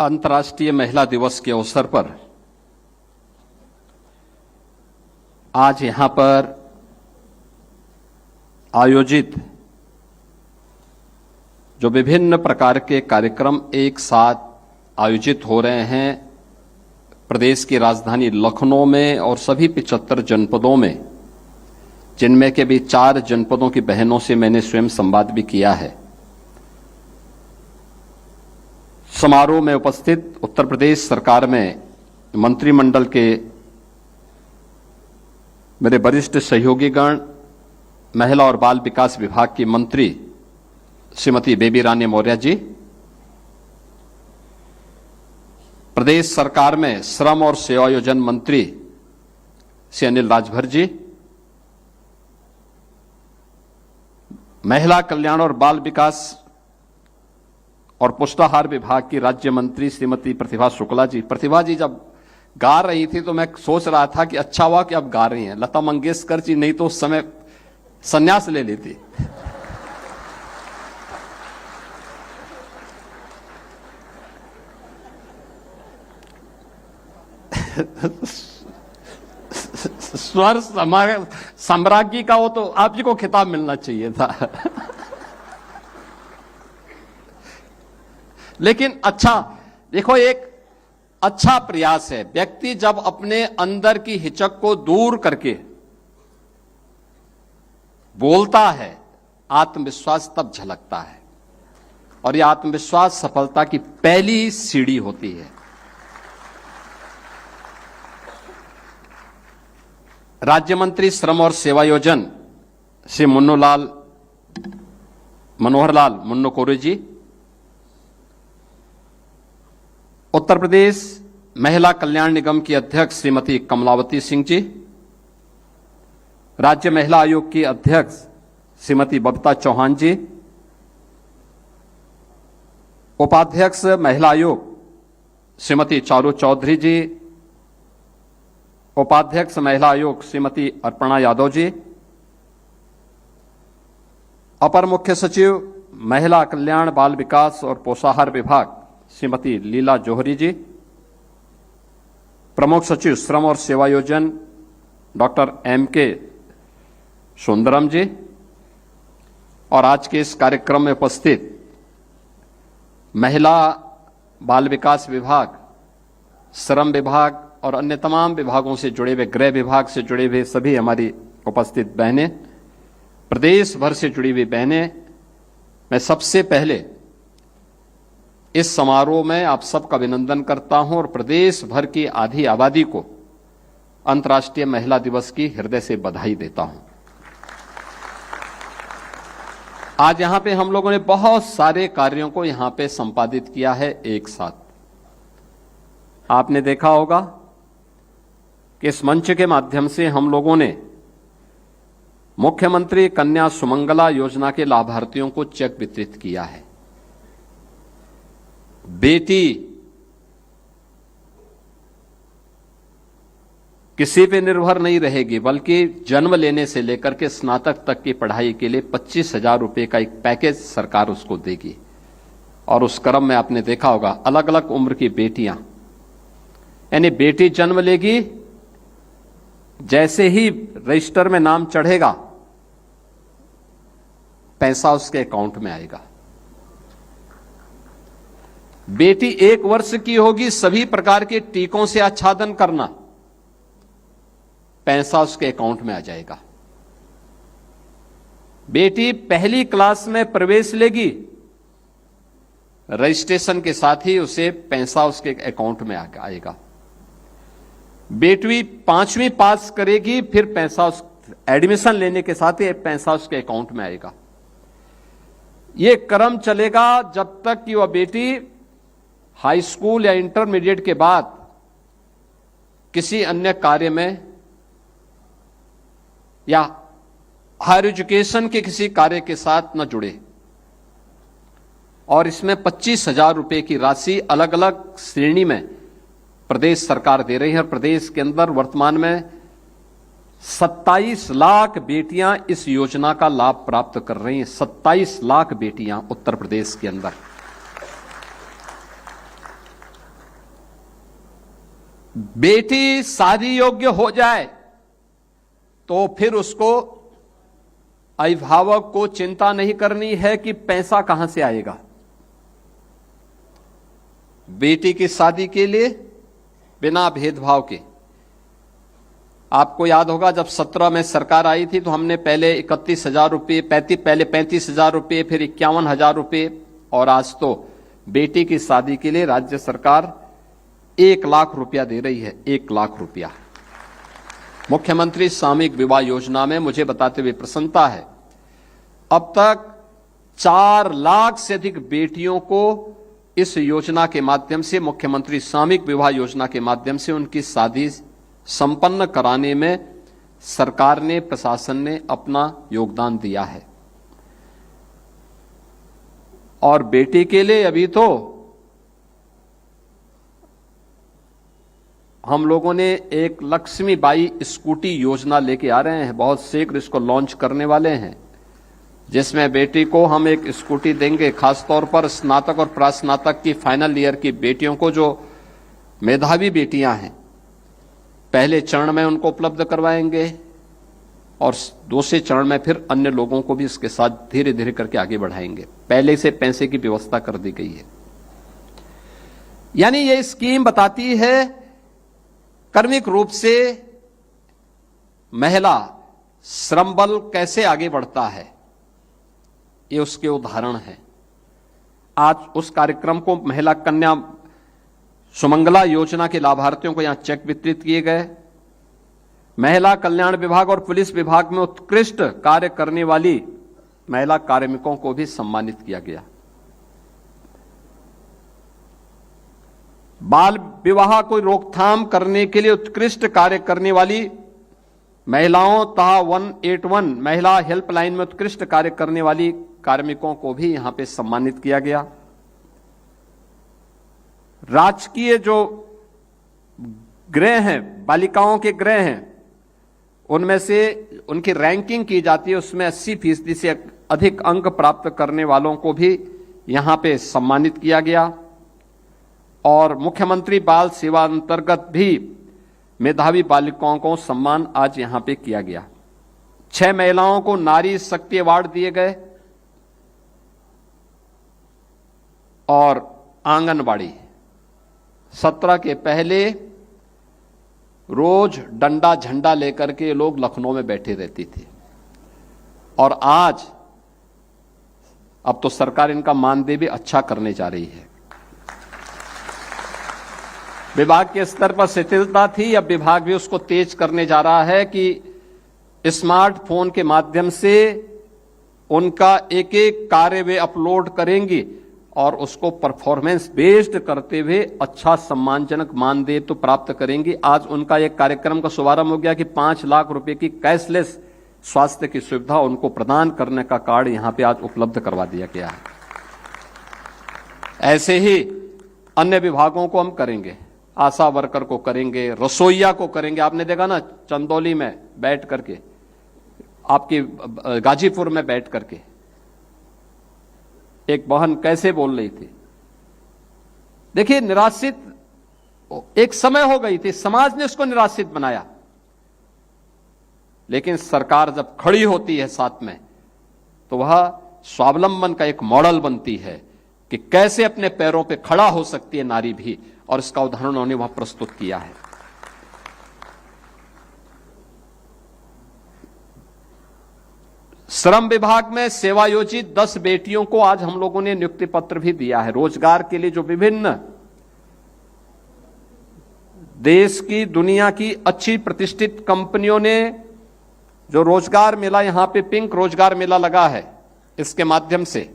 अंतर्राष्ट्रीय महिला दिवस के अवसर पर आज यहां पर आयोजित जो विभिन्न प्रकार के कार्यक्रम एक साथ आयोजित हो रहे हैं प्रदेश की राजधानी लखनऊ में और सभी 75 जनपदों में, जिनमें के भी 4 जनपदों की बहनों से मैंने स्वयं संवाद भी किया है। समारोह में उपस्थित उत्तर प्रदेश सरकार में मंत्रिमंडल के मेरे वरिष्ठ सहयोगीगण, महिला और बाल विकास विभाग की मंत्री श्रीमती बेबी रानी मौर्य जी, प्रदेश सरकार में श्रम और सेवायोजन मंत्री श्री अनिल राजभर जी, महिला कल्याण और बाल विकास और पुष्टाहार विभाग की राज्य मंत्री श्रीमती प्रतिभा शुक्ला जी। प्रतिभा जी जब गा रही थी तो मैं सोच रहा था कि अच्छा हुआ कि अब गा रही हैं। लता मंगेशकर जी नहीं तो उस समय संन्यास ले लेती। स्वर सम्राज्ञी का वो तो आप जी को खिताब मिलना चाहिए था। लेकिन अच्छा देखो, एक अच्छा प्रयास है। व्यक्ति जब अपने अंदर की हिचक को दूर करके बोलता है, आत्मविश्वास तब झलकता है और यह आत्मविश्वास सफलता की पहली सीढ़ी होती है। राज्य मंत्री श्रम और सेवायोजन श्री मनोहर लाल मुन्नो कोरे जी, उत्तर प्रदेश महिला कल्याण निगम की अध्यक्ष श्रीमती कमलावती सिंह जी, राज्य महिला आयोग की अध्यक्ष श्रीमती बबीता चौहान जी, उपाध्यक्ष महिला आयोग श्रीमती चारू चौधरी जी, उपाध्यक्ष महिला आयोग श्रीमती अर्पणा यादव जी, अपर मुख्य सचिव महिला कल्याण बाल विकास और पोषाहार विभाग श्रीमती लीला जौहरी जी, प्रमुख सचिव श्रम और सेवायोजन डॉक्टर M.K. सुंदरम जी, और आज के इस कार्यक्रम में उपस्थित महिला बाल विकास विभाग, श्रम विभाग और अन्य तमाम विभागों से जुड़े हुए, गृह विभाग से जुड़े हुए सभी हमारी उपस्थित बहनें, प्रदेश भर से जुड़ी हुई बहनें, मैं सबसे पहले इस समारोह में आप सबका अभिनंदन करता हूं और प्रदेश भर की आधी आबादी को अंतर्राष्ट्रीय महिला दिवस की हृदय से बधाई देता हूं। आज यहां पे हम लोगों ने बहुत सारे कार्यों को यहां पे संपादित किया है एक साथ। आपने देखा होगा कि इस मंच के माध्यम से हम लोगों ने मुख्यमंत्री कन्या सुमंगला योजना के लाभार्थियों को चेक वितरित किया है। बेटी किसी पे निर्भर नहीं रहेगी, बल्कि जन्म लेने से लेकर के स्नातक तक की पढ़ाई के लिए 25,000 रुपए का एक पैकेज सरकार उसको देगी। और उस क्रम में आपने देखा होगा अलग अलग उम्र की बेटियां, यानी बेटी जन्म लेगी, जैसे ही रजिस्टर में नाम चढ़ेगा पैसा उसके अकाउंट में आएगा। बेटी 1 वर्ष की होगी, सभी प्रकार के टीकों से आच्छादन करना, पैसा उसके अकाउंट में आ जाएगा। बेटी पहली क्लास में प्रवेश लेगी, रजिस्ट्रेशन के साथ ही उसे पैसा उसके अकाउंट में आएगा। बेटी 5वीं पास करेगी, फिर पैसा एडमिशन लेने के साथ ही पैसा उसके अकाउंट में आएगा। यह क्रम चलेगा जब तक कि वह बेटी हाई स्कूल या इंटरमीडिएट के बाद किसी अन्य कार्य में या हायर एजुकेशन के किसी कार्य के साथ न जुड़े। और इसमें 25,000 रुपए की राशि अलग अलग श्रेणी में प्रदेश सरकार दे रही है। प्रदेश के अंदर वर्तमान में 27 लाख बेटियां इस योजना का लाभ प्राप्त कर रही हैं। 27 लाख बेटियां उत्तर प्रदेश के अंदर। बेटी शादी योग्य हो जाए तो फिर उसको अभिभावक को चिंता नहीं करनी है कि पैसा कहां से आएगा। बेटी की शादी के लिए बिना भेदभाव के, आपको याद होगा जब 17 में सरकार आई थी तो हमने पहले 31,000 रुपये, पहले 35,000 रुपये, फिर 51,000 रुपये, और आज तो बेटी की शादी के लिए राज्य सरकार 1 लाख रुपया दे रही है। 1 लाख रुपया मुख्यमंत्री सामूहिक विवाह योजना में मुझे बताते हुए प्रसन्नता है। अब तक 4 लाख से अधिक बेटियों को इस योजना के माध्यम से, मुख्यमंत्री सामूहिक विवाह योजना के माध्यम से उनकी शादी संपन्न कराने में सरकार ने, प्रशासन ने अपना योगदान दिया है। और बेटी के लिए अभी तो हम लोगों ने एक लक्ष्मीबाई स्कूटी योजना लेके आ रहे हैं, बहुत शीघ्र इसको लॉन्च करने वाले हैं, जिसमें बेटी को हम एक स्कूटी देंगे। खासतौर पर स्नातक और प्रास्नातक की फाइनल ईयर की बेटियों को, जो मेधावी बेटियां हैं, पहले चरण में उनको उपलब्ध करवाएंगे और दूसरे चरण में फिर अन्य लोगों को भी इसके साथ धीरे धीरे करके आगे बढ़ाएंगे। पहले से पैसे की व्यवस्था कर दी गई है। यानी ये स्कीम बताती है कर्मिक रूप से महिला श्रम बल कैसे आगे बढ़ता है, ये उसके उदाहरण हैं। आज उस कार्यक्रम को महिला कन्या सुमंगला योजना के लाभार्थियों को यहां चेक वितरित किए गए। महिला कल्याण विभाग और पुलिस विभाग में उत्कृष्ट कार्य करने वाली महिला कार्मिकों को भी सम्मानित किया गया। बाल विवाह को रोकथाम करने के लिए उत्कृष्ट कार्य करने वाली महिलाओं तथा 181 महिला हेल्पलाइन में उत्कृष्ट कार्य करने वाली कार्मिकों को भी यहां पे सम्मानित किया गया। राजकीय जो गृह हैं, बालिकाओं के गृह हैं, उनमें से उनकी रैंकिंग की जाती है, उसमें 80% से अधिक अंक प्राप्त करने वालों को भी यहां पे सम्मानित किया गया। और मुख्यमंत्री बाल सेवा अंतर्गत भी मेधावी बालिकाओं को सम्मान आज यहां पे किया गया। 6 महिलाओं को नारी शक्ति अवार्ड दिए गए। और आंगनबाड़ी 17 के पहले रोज डंडा झंडा लेकर के लोग लखनऊ में बैठे रहती थी, और आज अब तो सरकार इनका मानदेय भी अच्छा करने जा रही है। विभाग के स्तर पर शिथिलता थी, अब विभाग भी उसको तेज करने जा रहा है कि स्मार्टफोन के माध्यम से उनका एक एक कार्य वे अपलोड करेंगी और उसको परफॉर्मेंस बेस्ड करते हुए अच्छा सम्मानजनक मानदेय तो प्राप्त करेंगी। आज उनका एक कार्यक्रम का शुभारंभ हो गया कि 5 लाख रुपए की कैशलेस स्वास्थ्य की सुविधा उनको प्रदान करने का कार्ड यहां पे आज उपलब्ध करवा दिया गया है। ऐसे ही अन्य विभागों को हम करेंगे, आशा वर्कर को करेंगे, रसोईया को करेंगे। आपने देखा ना चंदौली में बैठ करके, आपकी गाजीपुर में बैठ करके एक बहन कैसे बोल रही थी। देखिए, निराश्रित एक समय हो गई थी, समाज ने उसको निराश्रित बनाया, लेकिन सरकार जब खड़ी होती है साथ में तो वह स्वावलंबन का एक मॉडल बनती है कि कैसे अपने पैरों पे खड़ा हो सकती है नारी भी, और इसका उदाहरण उन्होंने वहां प्रस्तुत किया है। श्रम विभाग में सेवायोजित 10 बेटियों को आज हम लोगों ने नियुक्ति पत्र भी दिया है। रोजगार के लिए जो विभिन्न देश की, दुनिया की अच्छी प्रतिष्ठित कंपनियों ने जो रोजगार मेला, यहां पे पिंक रोजगार मेला लगा है, इसके माध्यम से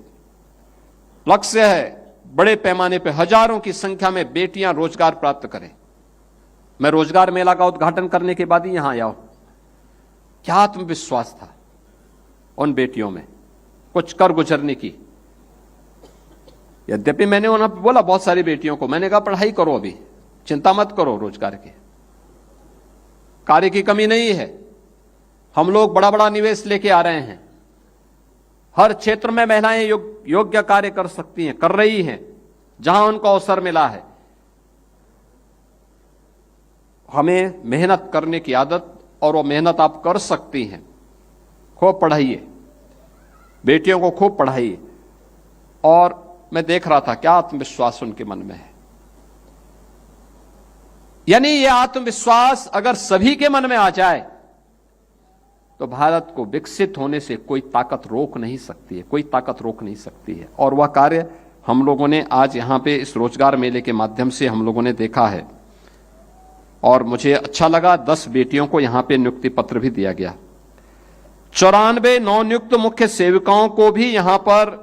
लक्ष्य है बड़े पैमाने पे हजारों की संख्या में बेटियां रोजगार प्राप्त करें। मैं रोजगार मेला का उद्घाटन करने के बाद ही यहां आया हूं। क्या आत्मविश्वास था उन बेटियों में कुछ कर गुजरने की। यद्यपि मैंने उन्हें बोला, बहुत सारी बेटियों को मैंने कहा पढ़ाई करो, अभी चिंता मत करो, रोजगार के कार्य की कमी नहीं है। हम लोग बड़ा बड़ा निवेश लेके आ रहे हैं, हर क्षेत्र में महिलाएं योग्य कार्य कर सकती हैं, कर रही हैं, जहां उनको अवसर मिला है। हमें मेहनत करने की आदत, और वो मेहनत आप कर सकती हैं। खूब पढ़ाइए, बेटियों को खूब पढ़ाइए। और मैं देख रहा था क्या आत्मविश्वास उनके मन में है। यानी ये आत्मविश्वास अगर सभी के मन में आ जाए तो भारत को विकसित होने से कोई ताकत रोक नहीं सकती है, कोई ताकत रोक नहीं सकती है। और वह कार्य हम लोगों ने आज यहां पे इस रोजगार मेले के माध्यम से हम लोगों ने देखा है। और मुझे अच्छा लगा, 10 बेटियों को यहां पे नियुक्ति पत्र भी दिया गया। 94 नवनियुक्त मुख्य सेविकाओं को भी यहां पर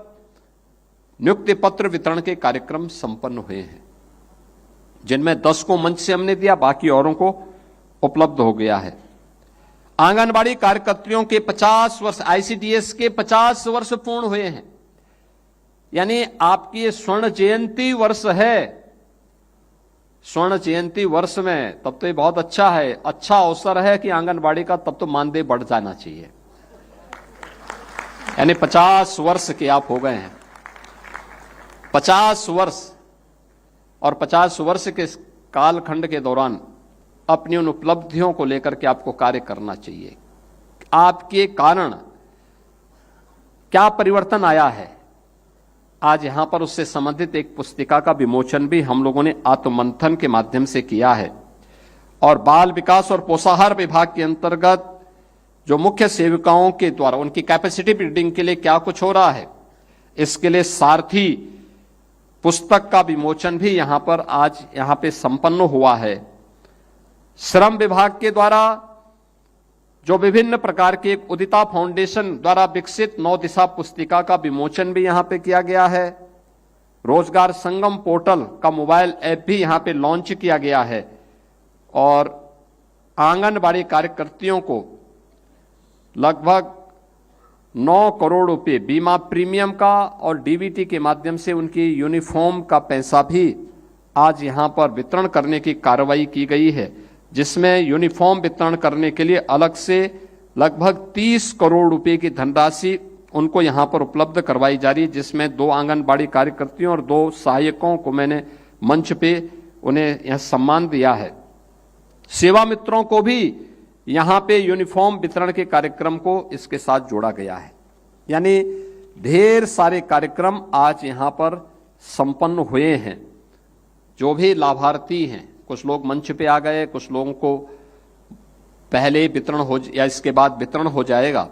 नियुक्ति पत्र वितरण के कार्यक्रम संपन्न हुए हैं, जिनमें 10 को मंच से हमने दिया, बाकी औरों को उपलब्ध हो गया है। आंगनबाड़ी कार्यकर्तियों के 50 वर्ष, आईसीडीएस के 50 वर्ष पूर्ण हुए हैं। यानी आपकी स्वर्ण जयंती वर्ष है। स्वर्ण जयंती वर्ष में तब तो ये बहुत अच्छा है, अच्छा अवसर है कि आंगनबाड़ी का तब तो मानदेय बढ़ जाना चाहिए। यानी 50 वर्ष के आप हो गए हैं, 50 वर्ष। और 50 वर्ष के कालखंड के दौरान अपनी उन उपलब्धियों को लेकर के आपको कार्य करना चाहिए। आपके कारण क्या परिवर्तन आया है, आज यहां पर उससे संबंधित एक पुस्तिका का विमोचन भी हम लोगों ने आत्ममंथन के माध्यम से किया है। और बाल विकास और पोषाहार विभाग के अंतर्गत जो मुख्य सेविकाओं के द्वारा उनकी कैपेसिटी बिल्डिंग के लिए क्या कुछ हो रहा है, इसके लिए सारथी पुस्तक का विमोचन भी यहां पर आज यहां पे संपन्न हुआ है। श्रम विभाग के द्वारा जो विभिन्न प्रकार के उदिता फाउंडेशन द्वारा विकसित 9 दिशा पुस्तिका का विमोचन भी यहां पे किया गया है। रोजगार संगम पोर्टल का मोबाइल ऐप भी यहां पे लॉन्च किया गया है। और आंगनबाड़ी कार्यकर्तियों को लगभग 9 करोड़ रुपए बीमा प्रीमियम का और डीबीटी के माध्यम से उनकी यूनिफॉर्म का पैसा भी आज यहां पर वितरण करने की कार्रवाई की गई है, जिसमें यूनिफॉर्म वितरण करने के लिए अलग से लगभग 30 करोड़ रुपए की धनराशि उनको यहां पर उपलब्ध करवाई जा रही है, जिसमें 2 आंगनबाड़ी कार्यकर्तियों और 2 सहायकों को मैंने मंच पे उन्हें यह सम्मान दिया है। सेवा मित्रों को भी यहां पे यूनिफॉर्म वितरण के कार्यक्रम को इसके साथ जोड़ा गया है। यानी ढेर सारे कार्यक्रम आज यहां पर संपन्न हुए हैं। जो भी लाभार्थी हैं, कुछ लोग मंच पे आ गए, कुछ लोगों को पहले वितरण हो या इसके बाद वितरण हो जाएगा।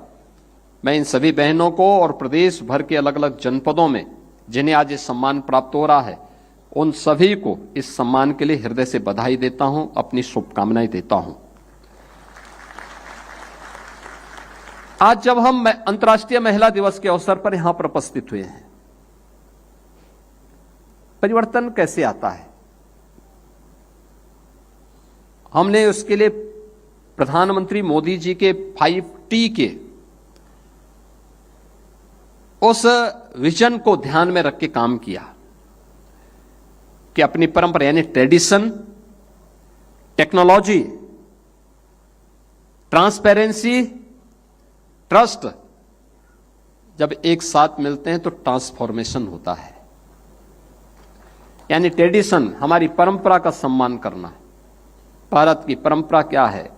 मैं इन सभी बहनों को और प्रदेश भर के अलग अलग जनपदों में जिन्हें आज ये सम्मान प्राप्त हो रहा है, उन सभी को इस सम्मान के लिए हृदय से बधाई देता हूं, अपनी शुभकामनाएं देता हूं। आज जब हम अंतर्राष्ट्रीय महिला दिवस के अवसर पर यहां पर उपस्थित हुए हैं, परिवर्तन कैसे आता है, हमने उसके लिए प्रधानमंत्री मोदी जी के 5T के उस विजन को ध्यान में रख के काम किया कि अपनी परंपरा यानी ट्रेडिशन, टेक्नोलॉजी, ट्रांसपेरेंसी, ट्रस्ट जब एक साथ मिलते हैं तो ट्रांसफॉर्मेशन होता है। यानी ट्रेडिशन, हमारी परंपरा का सम्मान करना। भारत की परंपरा क्या है,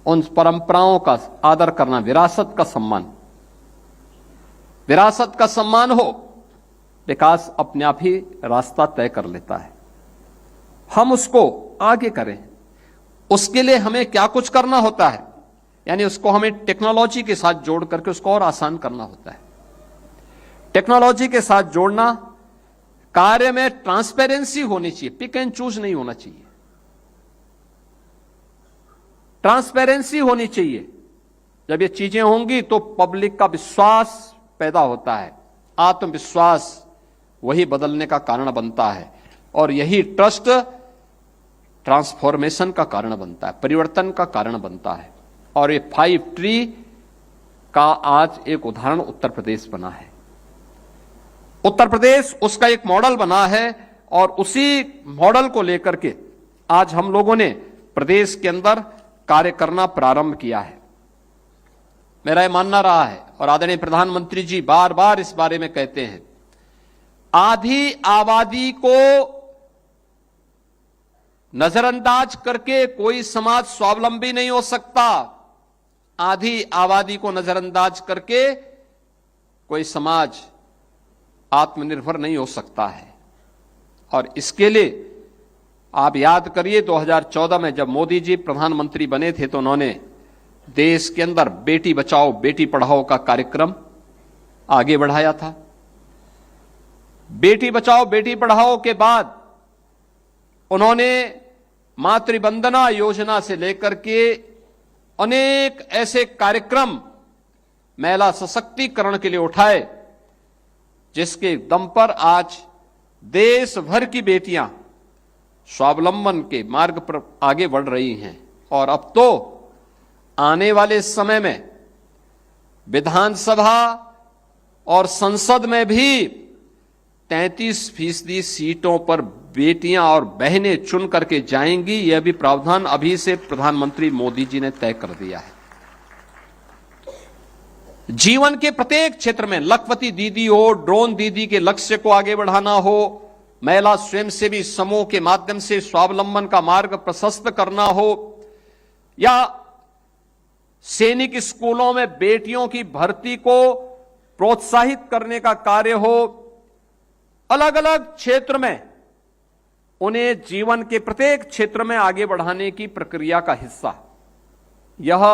उन परंपराओं का आदर करना, विरासत का सम्मान। विरासत का सम्मान हो, विकास अपने आप ही रास्ता तय कर लेता है। हम उसको आगे करें, उसके लिए हमें क्या कुछ करना होता है, यानी उसको हमें टेक्नोलॉजी के साथ जोड़ करके उसको और आसान करना होता है। टेक्नोलॉजी के साथ जोड़ना, कार्य में ट्रांसपेरेंसी होनी चाहिए, पिक एंड चूज नहीं होना चाहिए। ट्रांसपेरेंसी होनी चाहिए। जब ये चीजें होंगी तो पब्लिक का विश्वास पैदा होता है, आत्मविश्वास वही बदलने का कारण बनता है, और यही ट्रस्ट ट्रांसफॉर्मेशन का कारण बनता है, परिवर्तन का कारण बनता है। और ये 5T का आज एक उदाहरण उत्तर प्रदेश बना है। उत्तर प्रदेश उसका एक मॉडल बना है, और उसी मॉडल को लेकर के आज हम लोगों ने प्रदेश के अंदर कार्य करना प्रारंभ किया है। मेरा यह मानना रहा है, और आदरणीय प्रधानमंत्री जी बार बार इस बारे में कहते हैं, आधी आबादी को नजरअंदाज करके कोई समाज स्वावलंबी नहीं हो सकता। आधी आबादी को नजरअंदाज करके कोई समाज आत्मनिर्भर नहीं हो सकता है। और इसके लिए आप याद करिए 2014 में जब मोदी जी प्रधानमंत्री बने थे तो उन्होंने देश के अंदर बेटी बचाओ बेटी पढ़ाओ का कार्यक्रम आगे बढ़ाया था। बेटी बचाओ बेटी पढ़ाओ के बाद उन्होंने मातृवंदना योजना से लेकर के अनेक ऐसे कार्यक्रम महिला सशक्तिकरण के लिए उठाए, जिसके दम पर आज देश भर की बेटियां स्वावलंबन के मार्ग पर आगे बढ़ रही हैं। और अब तो आने वाले समय में विधानसभा और संसद में भी 33% सीटों पर बेटियां और बहनें चुन करके जाएंगी। यह भी प्रावधान अभी से प्रधानमंत्री मोदी जी ने तय कर दिया है। जीवन के प्रत्येक क्षेत्र में लखपति दीदी हो, ड्रोन दीदी के लक्ष्य को आगे बढ़ाना हो, महिला स्वयंसेवी समूह के माध्यम से स्वावलंबन का मार्ग प्रशस्त करना हो, या सैनिक स्कूलों में बेटियों की भर्ती को प्रोत्साहित करने का कार्य हो, अलग अलग क्षेत्र में उन्हें जीवन के प्रत्येक क्षेत्र में आगे बढ़ाने की प्रक्रिया का हिस्सा यह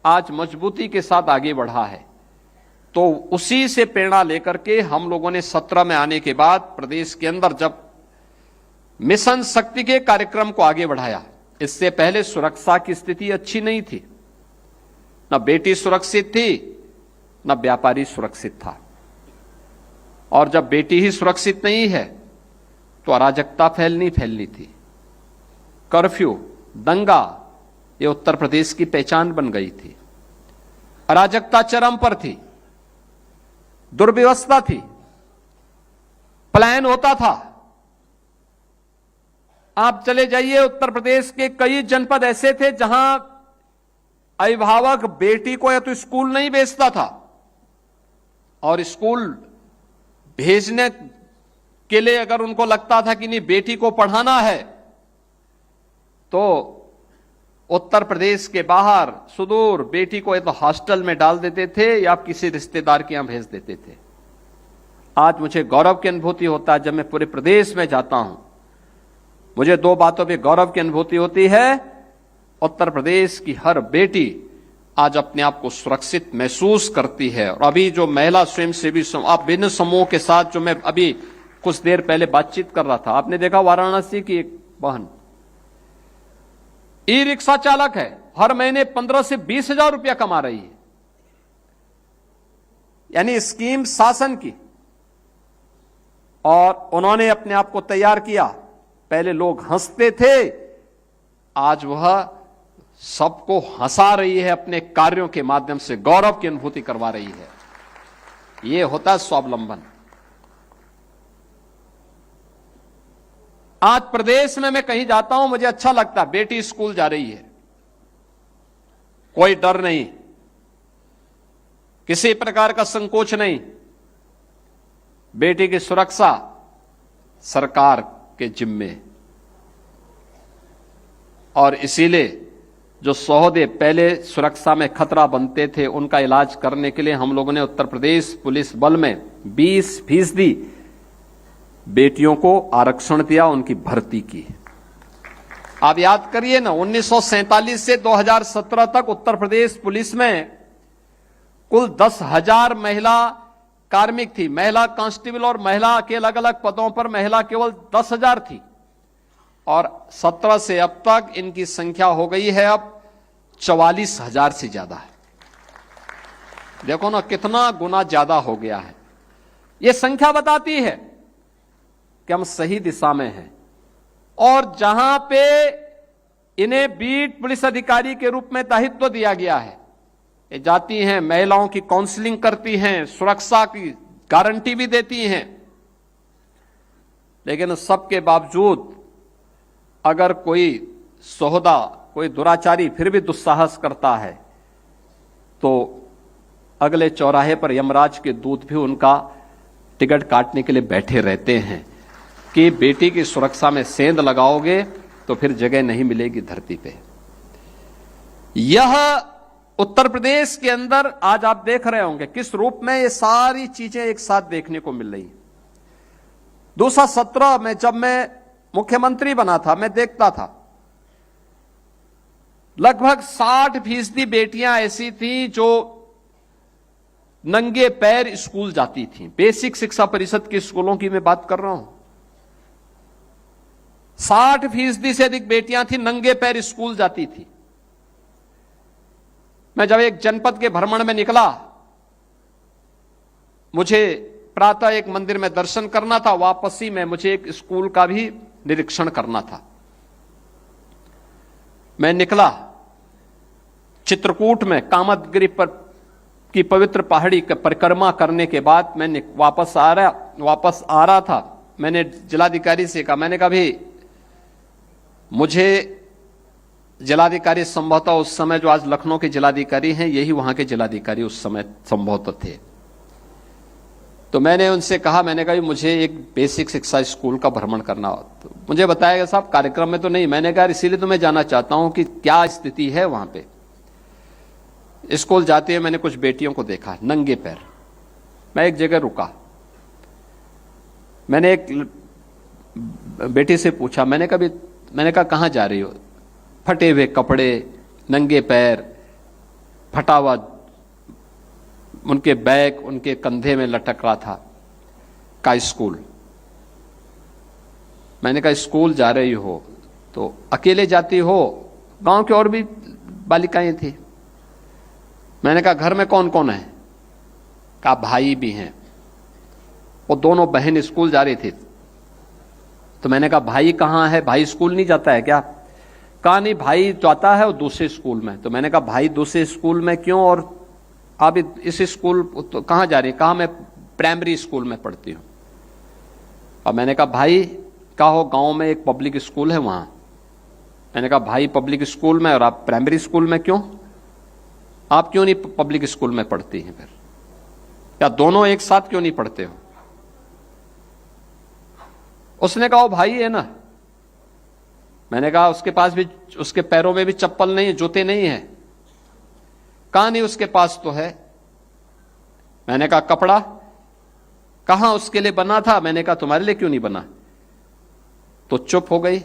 आज मजबूती के साथ आगे बढ़ा है। तो उसी से प्रेरणा लेकर के हम लोगों ने 17 में आने के बाद प्रदेश के अंदर जब मिशन शक्ति के कार्यक्रम को आगे बढ़ाया, इससे पहले सुरक्षा की स्थिति अच्छी नहीं थी, न बेटी सुरक्षित थी न व्यापारी सुरक्षित था। और जब बेटी ही सुरक्षित नहीं है तो अराजकता फैलनी थी। कर्फ्यू, दंगा ये उत्तर प्रदेश की पहचान बन गई थी। अराजकता चरम पर थी, दुर्व्यवस्था थी, पलायन होता था। आप चले जाइए, उत्तर प्रदेश के कई जनपद ऐसे थे जहां अभिभावक बेटी को या तो स्कूल नहीं भेजता था, और स्कूल भेजने के लिए अगर उनको लगता था कि नहीं बेटी को पढ़ाना है, तो उत्तर प्रदेश के बाहर सुदूर बेटी को या तो हॉस्टल में डाल देते थे या किसी रिश्तेदार के यहां भेज देते थे। आज मुझे गौरव की अनुभूति होता है जब मैं पूरे प्रदेश में जाता हूं, मुझे 2 बातों पे गौरव की अनुभूति होती है। उत्तर प्रदेश की हर बेटी आज अपने आप को सुरक्षित महसूस करती है। और अभी जो महिला स्वयंसेवी आप भिन्न समूह के साथ जो मैं अभी कुछ देर पहले बातचीत कर रहा था, आपने देखा वाराणसी की एक बहन ई रिक्शा चालक है, हर महीने 15 से 20 हजार रुपया कमा रही है। यानी स्कीम शासन की, और उन्होंने अपने आप को तैयार किया। पहले लोग हंसते थे, आज वह सबको हंसा रही है अपने कार्यों के माध्यम से, गौरव की अनुभूति करवा रही है। यह होता है स्वावलंबन। आज प्रदेश में मैं कहीं जाता हूं मुझे अच्छा लगता है, बेटी स्कूल जा रही है, कोई डर नहीं, किसी प्रकार का संकोच नहीं। बेटी की सुरक्षा सरकार के जिम्मे, और इसीलिए जो सौदे पहले सुरक्षा में खतरा बनते थे उनका इलाज करने के लिए हम लोगों ने उत्तर प्रदेश पुलिस बल में 20% बेटियों को आरक्षण दिया, उनकी भर्ती की। आप याद करिए ना, 1947 से 2017 तक उत्तर प्रदेश पुलिस में कुल 10,000 महिला कार्मिक थी। महिला कांस्टेबल और महिला के अलग अलग पदों पर महिला केवल 10,000 थी, और 17 से अब तक इनकी संख्या हो गई है अब 44,000 से ज्यादा है। देखो ना कितना गुना ज्यादा हो गया है। यह संख्या बताती है कि हम सही दिशा में हैं। और जहां पे इन्हें बीट पुलिस अधिकारी के रूप में दायित्व दिया गया है, ये जाती हैं, महिलाओं की काउंसलिंग करती हैं, सुरक्षा की गारंटी भी देती हैं, लेकिन सबके बावजूद अगर कोई सौदा, कोई दुराचारी फिर भी दुस्साहस करता है तो अगले चौराहे पर यमराज के दूत भी उनका टिकट काटने के लिए बैठे रहते हैं कि बेटी की सुरक्षा में सेंध लगाओगे तो फिर जगह नहीं मिलेगी धरती पे। यह उत्तर प्रदेश के अंदर आज आप देख रहे होंगे किस रूप में ये सारी चीजें एक साथ देखने को मिल रही। 2017 में जब मैं मुख्यमंत्री बना था, मैं देखता था लगभग 60% बेटियां ऐसी थी जो नंगे पैर स्कूल जाती थी। बेसिक शिक्षा परिषद के स्कूलों की मैं बात कर रहा हूं। 60% से अधिक बेटियां थी नंगे पैर स्कूल जाती थी। मैं जब एक जनपद के भ्रमण में निकला, मुझे प्रातः एक मंदिर में दर्शन करना था, वापसी में मुझे एक स्कूल का भी निरीक्षण करना था। मैं निकला चित्रकूट में कामदगिरी पर की पवित्र पहाड़ी की परिक्रमा करने के बाद मैं वापस आ रहा था। मैंने जिलाधिकारी से कहा, मैंने कहा भाई मुझे जिलाधिकारी संभवतः उस समय जो आज लखनऊ के जिलाधिकारी हैं यही वहां के जिलाधिकारी उस समय संभवतः थे। तो मैंने उनसे कहा, मैंने कहा मुझे एक बेसिक शिक्षा स्कूल का भ्रमण करना हो। तो मुझे बताया गया साहब कार्यक्रम में तो नहीं। मैंने कहा इसीलिए तो मैं जानना चाहता हूं कि क्या स्थिति है वहां पे। स्कूल जाते हुए मैंने कुछ बेटियों को देखा नंगे पैर। मैं एक जगह रुका, मैंने एक बेटी से पूछा, मैंने कहा कहां जा रही हो? फटे हुए कपड़े, नंगे पैर, फटा हुआ उनके बैग उनके कंधे में लटक रहा था का स्कूल। मैंने कहा स्कूल जा रही हो तो अकेले जाती हो? गांव की और भी बालिकाएं थी। मैंने कहा घर में कौन कौन है? कहा भाई भी हैं। वो दोनों बहन स्कूल जा रही थी। तो मैंने कहा भाई कहां है? भाई स्कूल नहीं जाता है क्या? कहा नहीं, भाई जाता है वो दूसरे स्कूल में। तो मैंने कहा भाई दूसरे स्कूल में क्यों, और आप इस स्कूल तो कहां जा रही है? कहा मैं प्राइमरी स्कूल में पढ़ती हूं। और मैंने कहा भाई कहो गांव में एक पब्लिक स्कूल है वहां। मैंने कहा भाई पब्लिक स्कूल में और आप प्राइमरी स्कूल में क्यों? आप क्यों नहीं पब्लिक स्कूल में पढ़ती हैं फिर? या दोनों एक साथ क्यों नहीं पढ़ते हो? उसने कहा वो भाई है ना। मैंने कहा उसके पास भी, उसके पैरों में भी चप्पल नहीं है, जूते नहीं है। कहा नहीं उसके पास तो है। मैंने कहा कपड़ा कहां उसके लिए बना था? मैंने कहा तुम्हारे लिए क्यों नहीं बना? तो चुप हो गई।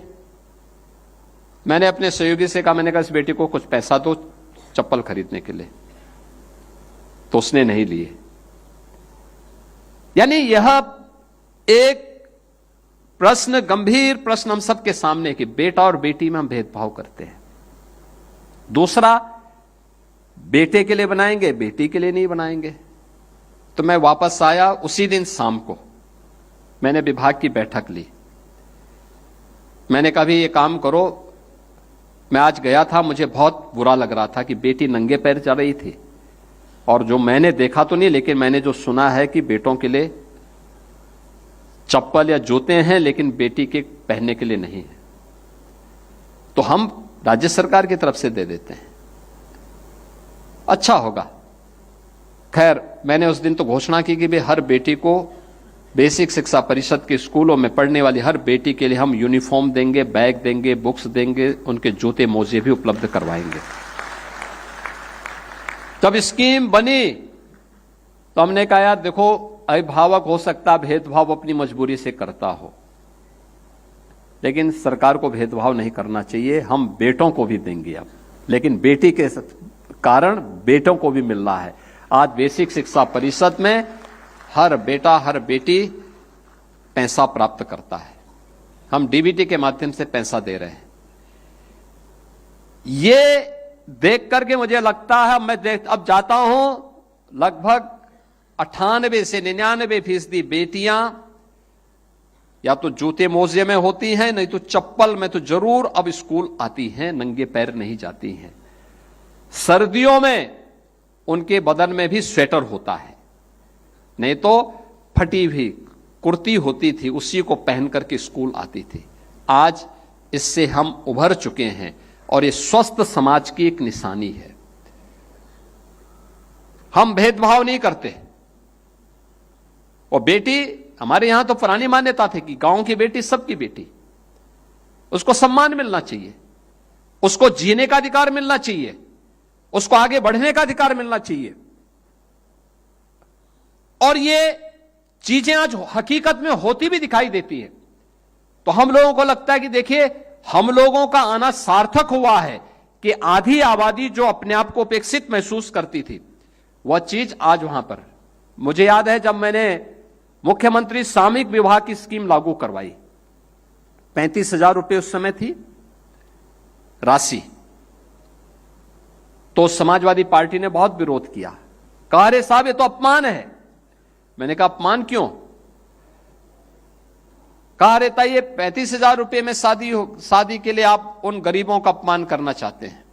मैंने अपने सहयोगी से कहा, मैंने कहा इस बेटी को कुछ पैसा दो चप्पल खरीदने के लिए। तो उसने नहीं लिए। यानी यह एक प्रश्न, गंभीर प्रश्न हम सबके सामने कि बेटा और बेटी में हम भेदभाव करते हैं। दूसरा, बेटे के लिए बनाएंगे, बेटी के लिए नहीं बनाएंगे। तो मैं वापस आया, उसी दिन शाम को मैंने विभाग की बैठक ली। मैंने कहा भी ये काम करो, मैं आज गया था, मुझे बहुत बुरा लग रहा था कि बेटी नंगे पैर जा रही थी। और जो मैंने देखा तो नहीं, लेकिन मैंने जो सुना है कि बेटों के लिए चप्पल या जूते हैं लेकिन बेटी के पहनने के लिए नहीं है। तो हम राज्य सरकार की तरफ से दे देते हैं, अच्छा होगा। खैर मैंने उस दिन तो घोषणा की कि भाई हर बेटी को बेसिक शिक्षा परिषद के स्कूलों में पढ़ने वाली हर बेटी के लिए हम यूनिफॉर्म देंगे, बैग देंगे, बुक्स देंगे, उनके जूते मोजे भी उपलब्ध करवाएंगे। जब स्कीम बनी तो हमने कहा यार देखो, अभिभावक हो सकता भेदभाव अपनी मजबूरी से करता हो, लेकिन सरकार को भेदभाव नहीं करना चाहिए। हम बेटों को भी देंगे अब, लेकिन बेटी के कारण बेटों को भी मिल रहा है। आज बेसिक शिक्षा परिषद में हर बेटा हर बेटी पैसा प्राप्त करता है। हम डीबीटी के माध्यम से पैसा दे रहे हैं। ये देख करके मुझे लगता है, मैं अब जाता हूं, लगभग 98 से 99% बेटियां या तो जूते मोजे में होती हैं, नहीं तो चप्पल में तो जरूर अब स्कूल आती हैं, नंगे पैर नहीं जाती हैं। सर्दियों में उनके बदन में भी स्वेटर होता है, नहीं तो फटी हुई कुर्ती होती थी, उसी को पहन करके स्कूल आती थी। आज इससे हम उभर चुके हैं और ये स्वस्थ समाज की एक निशानी है। हम भेदभाव नहीं करते। और बेटी, हमारे यहां तो पुरानी मान्यता थी कि गांव की बेटी सबकी बेटी, उसको सम्मान मिलना चाहिए, उसको जीने का अधिकार मिलना चाहिए, उसको आगे बढ़ने का अधिकार मिलना चाहिए। और ये चीजें आज हकीकत में होती भी दिखाई देती है। तो हम लोगों को लगता है कि देखिए, हम लोगों का आना सार्थक हुआ है कि आधी आबादी जो अपने आप को उपेक्षित महसूस करती थी, वह चीज आज वहां पर। मुझे याद है जब मैंने मुख्यमंत्री सामूहिक विवाह की स्कीम लागू करवाई, 35,000 रुपए उस समय थी राशि, तो समाजवादी पार्टी ने बहुत विरोध किया, कहा अरे साहब ये तो अपमान है। मैंने कहा अपमान क्यों? कहा रहता ये 35,000 रुपए में शादी के लिए आप उन गरीबों का अपमान करना चाहते हैं।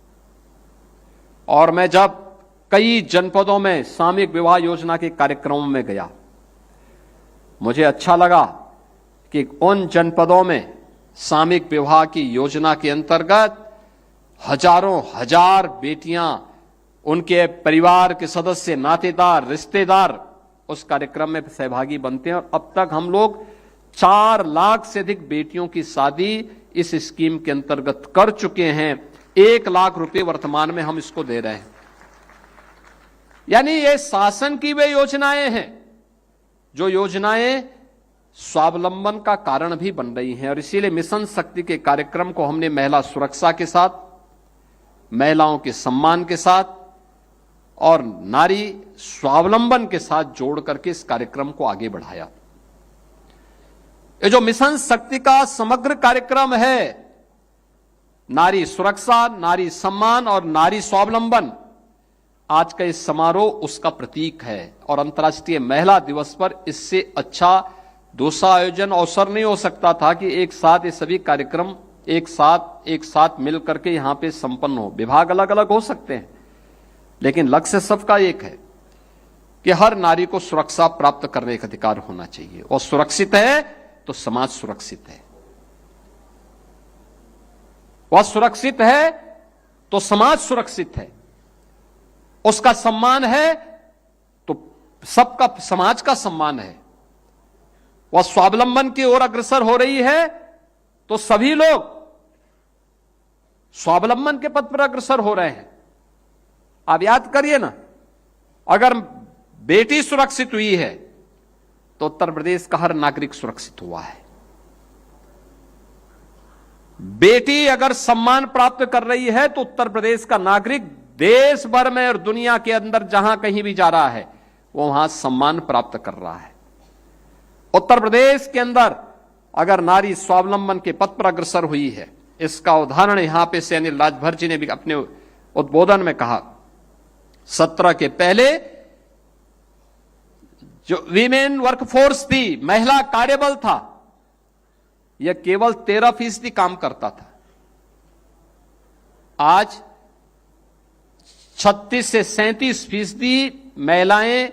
और मैं जब कई जनपदों में सामूहिक विवाह योजना के कार्यक्रमों में गया, मुझे अच्छा लगा कि उन जनपदों में सामूहिक विवाह की योजना के अंतर्गत हजारों हजार बेटियां, उनके परिवार के सदस्य, नातेदार, रिश्तेदार उस कार्यक्रम में सहभागी बनते हैं। और अब तक हम लोग 4 लाख से अधिक बेटियों की शादी इस स्कीम के अंतर्गत कर चुके हैं। 1 लाख रुपए वर्तमान में हम इसको दे रहे हैं। यानी ये शासन की वे योजनाएं हैं जो योजनाएं स्वावलंबन का कारण भी बन रही हैं। और इसीलिए मिशन शक्ति के कार्यक्रम को हमने महिला सुरक्षा के साथ, महिलाओं के सम्मान के साथ और नारी स्वावलंबन के साथ जोड़ करके इस कार्यक्रम को आगे बढ़ाया। ये जो मिशन शक्ति का समग्र कार्यक्रम है, नारी सुरक्षा, नारी सम्मान और नारी स्वावलंबन, आज का इस समारोह उसका प्रतीक है। और अंतर्राष्ट्रीय महिला दिवस पर इससे अच्छा दूसरा आयोजन अवसर नहीं हो सकता था कि एक साथ ये सभी कार्यक्रम एक साथ मिल करके यहां पे संपन्न हो। विभाग अलग अलग हो सकते हैं, लेकिन लक्ष्य सबका एक है कि हर नारी को सुरक्षा प्राप्त करने का अधिकार होना चाहिए। और सुरक्षित है तो समाज सुरक्षित है, वह सुरक्षित है तो समाज सुरक्षित है, उसका सम्मान है तो सबका, समाज का सम्मान है। वह स्वावलंबन की ओर अग्रसर हो रही है तो सभी लोग स्वावलंबन के पथ पर अग्रसर हो रहे हैं। आप याद करिए ना, अगर बेटी सुरक्षित हुई है तो उत्तर प्रदेश का हर नागरिक सुरक्षित हुआ है। बेटी अगर सम्मान प्राप्त कर रही है तो उत्तर प्रदेश का नागरिक देश भर में और दुनिया के अंदर जहां कहीं भी जा रहा है वो वहां सम्मान प्राप्त कर रहा है। उत्तर प्रदेश के अंदर अगर नारी स्वावलंबन के पथ पर अग्रसर हुई है, इसका उदाहरण यहां पे से अनिल राजभर जी ने भी अपने उद्बोधन में कहा। 17 के पहले जो वीमेन वर्कफोर्स थी, महिला कार्यबल था, यह केवल 13% काम करता था। आज 36 से 37% महिलाएं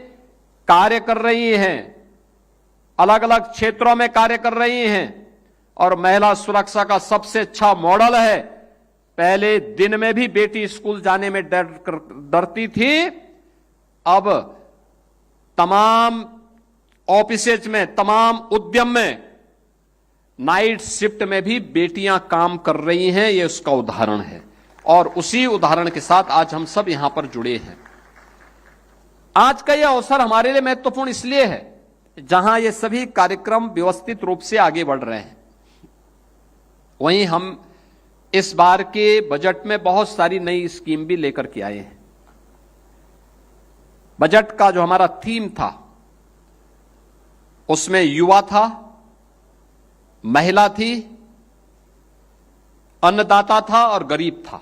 कार्य कर रही हैं, अलग अलग क्षेत्रों में कार्य कर रही हैं। और महिला सुरक्षा का सबसे अच्छा मॉडल है, पहले दिन में भी बेटी स्कूल जाने में डरती थी, अब तमाम ऑफिसेज में, तमाम उद्यम में नाइट शिफ्ट में भी बेटियां काम कर रही हैं। यह उसका उदाहरण है और उसी उदाहरण के साथ आज हम सब यहां पर जुड़े हैं। आज का यह अवसर हमारे लिए महत्वपूर्ण इसलिए है जहां ये सभी कार्यक्रम व्यवस्थित रूप से आगे बढ़ रहे हैं। वहीं हम इस बार के बजट में बहुत सारी नई स्कीम भी लेकर के आए हैं। बजट का जो हमारा थीम था उसमें युवा था, महिला थी, अन्नदाता था और गरीब था।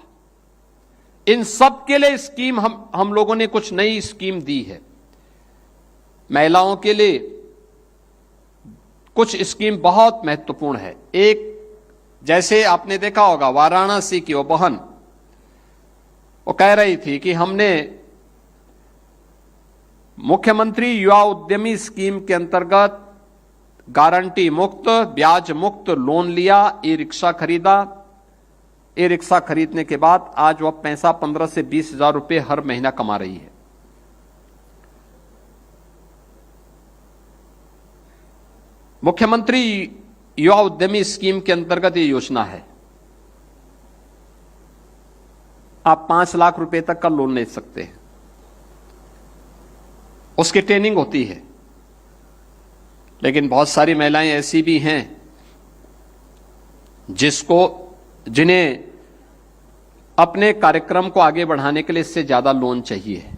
इन सब के लिए स्कीम हम लोगों ने कुछ नई स्कीम दी है। महिलाओं के लिए कुछ स्कीम बहुत महत्वपूर्ण है। एक, जैसे आपने देखा होगा वाराणसी की वो बहन, वो कह रही थी कि हमने मुख्यमंत्री युवा उद्यमी स्कीम के अंतर्गत गारंटी मुक्त, ब्याज मुक्त लोन लिया, ई रिक्शा खरीदा। ई रिक्शा खरीदने के बाद आज वह पैसा 15 से 20 हजार रुपए हर महीना कमा रही है। मुख्यमंत्री युवा उद्यमी स्कीम के अंतर्गत ये योजना है। आप 5 लाख रुपए तक का लोन ले सकते हैं। उसकी ट्रेनिंग होती है। लेकिन बहुत सारी महिलाएं ऐसी भी हैं जिन्हें अपने कार्यक्रम को आगे बढ़ाने के लिए इससे ज्यादा लोन चाहिए,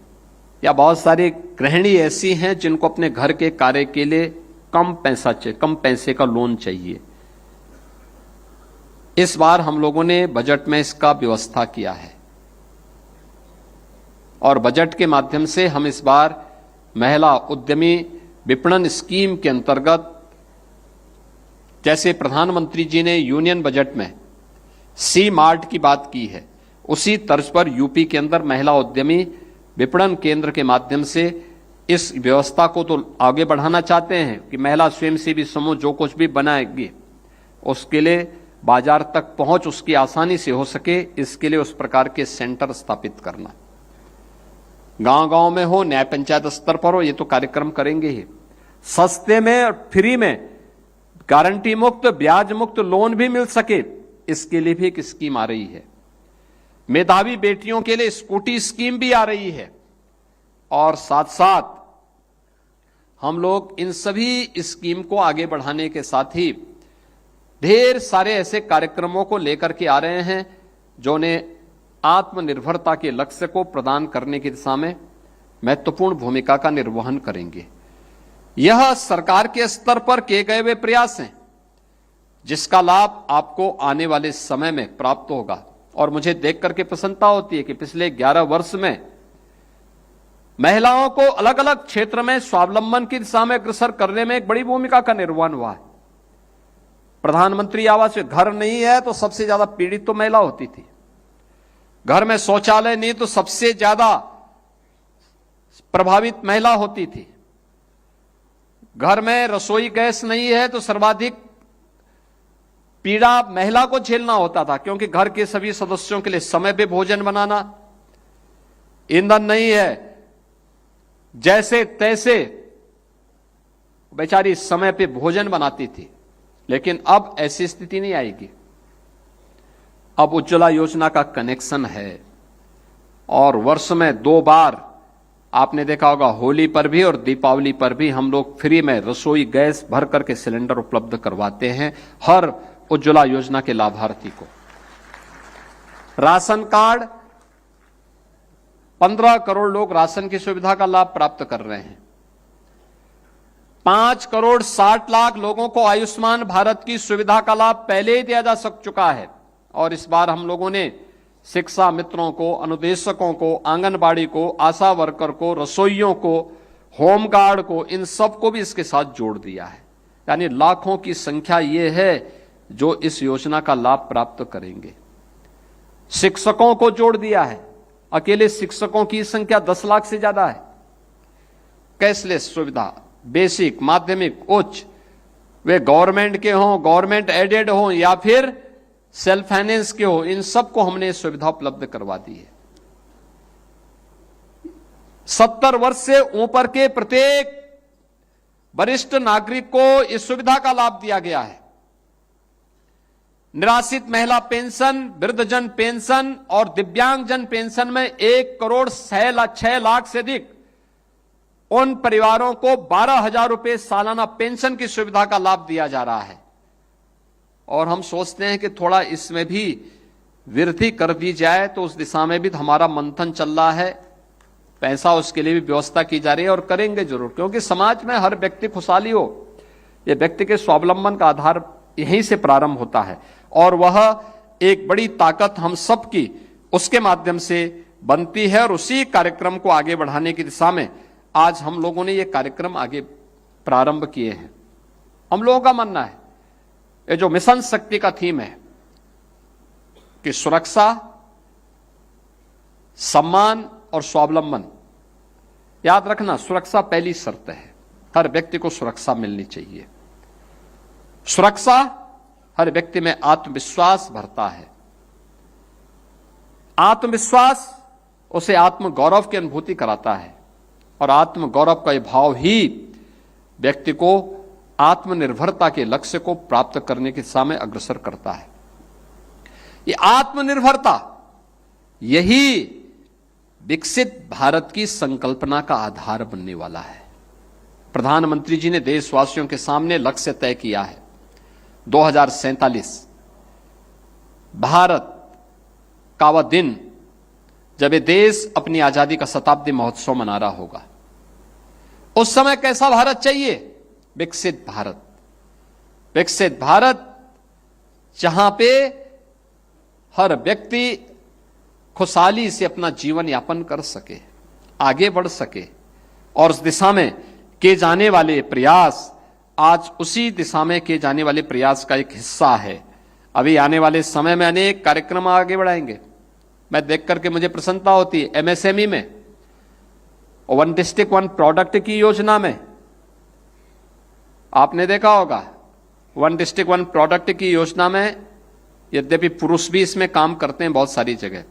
या बहुत सारी गृहिणी ऐसी हैं जिनको अपने घर के कार्य के लिए कम पैसे का लोन चाहिए। इस बार हम लोगों ने बजट में इसका व्यवस्था किया है और बजट के माध्यम से हम इस बार महिला उद्यमी विपणन स्कीम के अंतर्गत, जैसे प्रधानमंत्री जी ने यूनियन बजट में सी मार्ट की बात की है, उसी तर्ज पर यूपी के अंदर महिला उद्यमी विपणन केंद्र के माध्यम से इस व्यवस्था को तो आगे बढ़ाना चाहते हैं कि महिला स्वयंसेवी समूह जो कुछ भी बनाएगी उसके लिए बाजार तक पहुंच उसकी आसानी से हो सके, इसके लिए उस प्रकार के सेंटर स्थापित करना। गांव-गांव में हो, न्याय पंचायत स्तर पर हो, ये तो कार्यक्रम करेंगे ही। सस्ते में और फ्री में गारंटी मुक्त, ब्याज मुक्त लोन भी मिल सके, इसके लिए भी एक स्कीम आ रही है। मेधावी बेटियों के लिए स्कूटी स्कीम भी आ रही है। और साथ साथ हम लोग इन सभी स्कीम को आगे बढ़ाने के साथ ही ढेर सारे ऐसे कार्यक्रमों को लेकर के आ रहे हैं जो ने आत्मनिर्भरता के लक्ष्य को प्रदान करने की दिशा में महत्वपूर्ण भूमिका का निर्वहन करेंगे। यह सरकार के स्तर पर किए गए वे प्रयास हैं जिसका लाभ आपको आने वाले समय में प्राप्त होगा। और मुझे देख करके प्रसन्नता होती है कि पिछले 11 वर्ष में महिलाओं को अलग अलग क्षेत्र में स्वावलंबन की दिशा में अग्रसर करने में एक बड़ी भूमिका का निर्वहन हुआ है। प्रधानमंत्री आवास में घर नहीं है तो सबसे ज्यादा पीड़ित तो महिला होती थी। घर में शौचालय नहीं तो सबसे ज्यादा प्रभावित महिला होती थी। घर में रसोई गैस नहीं है तो सर्वाधिक पीड़ा महिला को झेलना होता था, क्योंकि घर के सभी सदस्यों के लिए समय पे भोजन बनाना, ईंधन नहीं है, जैसे तैसे बेचारी समय पे भोजन बनाती थी। लेकिन अब ऐसी स्थिति नहीं आएगी। अब उज्ज्वला योजना का कनेक्शन है और वर्ष में 2 बार आपने देखा होगा, होली पर भी और दीपावली पर भी हम लोग फ्री में रसोई गैस भर करके सिलेंडर उपलब्ध करवाते हैं हर उज्ज्वला योजना के लाभार्थी को। राशन कार्ड 15 करोड़ लोग राशन की सुविधा का लाभ प्राप्त कर रहे हैं। 5 करोड़ 60 लाख लोगों को आयुष्मान भारत की सुविधा का लाभ पहले ही दिया जा चुका है। और इस बार हम लोगों ने शिक्षा मित्रों को, अनुदेशकों को, आंगनबाड़ी को, आशा वर्कर को, रसोइयों को, होमगार्ड को, इन सबको भी इसके साथ जोड़ दिया है। यानी लाखों की संख्या ये है जो इस योजना का लाभ प्राप्त करेंगे। शिक्षकों को जोड़ दिया है। अकेले शिक्षकों की संख्या 10 लाख से ज्यादा है। कैशलेस सुविधा, बेसिक, माध्यमिक, उच्च, वे गवर्नमेंट के हों, गवर्नमेंट एडेड हों या फिर सेल्फ फाइनेंस के हो, इन सबको हमने सुविधा उपलब्ध करवा दी है। 70 वर्ष से ऊपर के प्रत्येक वरिष्ठ नागरिक को इस सुविधा का लाभ दिया गया है। निराश्रित महिला पेंशन, वृद्धजन पेंशन और दिव्यांगजन पेंशन में 1 करोड़ 6 लाख से अधिक उन परिवारों को 12,000 रुपए सालाना पेंशन की सुविधा का लाभ दिया जा रहा है। और हम सोचते हैं कि थोड़ा इसमें भी वृद्धि कर दी जाए, तो उस दिशा में भी हमारा मंथन चल रहा है। पैसा उसके लिए भी व्यवस्था की जा रही है और करेंगे जरूर, क्योंकि समाज में हर व्यक्ति खुशहाली हो, यह व्यक्ति के स्वावलंबन का आधार यहीं से प्रारंभ होता है। और वह एक बड़ी ताकत हम सबकी उसके माध्यम से बनती है। और उसी कार्यक्रम को आगे बढ़ाने की दिशा में आज हम लोगों ने ये कार्यक्रम आगे प्रारंभ किए हैं। हम लोगों का मानना है ये जो मिशन शक्ति का थीम है कि सुरक्षा, सम्मान और स्वावलंबन, याद रखना सुरक्षा पहली शर्त है। हर व्यक्ति को सुरक्षा मिलनी चाहिए। सुरक्षा हर व्यक्ति में आत्मविश्वास भरता है। आत्मविश्वास उसे आत्मगौरव की अनुभूति कराता है और आत्मगौरव का यह भाव ही व्यक्ति को आत्मनिर्भरता के लक्ष्य को प्राप्त करने की दिशा में अग्रसर करता है। ये आत्मनिर्भरता यही विकसित भारत की संकल्पना का आधार बनने वाला है। प्रधानमंत्री जी ने देशवासियों के सामने लक्ष्य तय किया है 2047, भारत का वह दिन जब ये देश अपनी आजादी का शताब्दी महोत्सव मना रहा होगा। उस समय कैसा भारत चाहिए? विकसित भारत। विकसित भारत जहां पे हर व्यक्ति खुशहाली से अपना जीवन यापन कर सके, आगे बढ़ सके, और उस दिशा में किए जाने वाले प्रयास आज उसी दिशा में किए जाने वाले प्रयास का एक हिस्सा है। अभी आने वाले समय में अनेक कार्यक्रम आगे बढ़ाएंगे। मैं देख करके मुझे प्रसन्नता होती है एमएसएमई में, वन डिस्ट्रिक्ट वन प्रोडक्ट की योजना में आपने देखा होगा, वन डिस्ट्रिक्ट वन प्रोडक्ट की योजना में यद्यपि पुरुष भी इसमें काम करते हैं बहुत सारी जगह,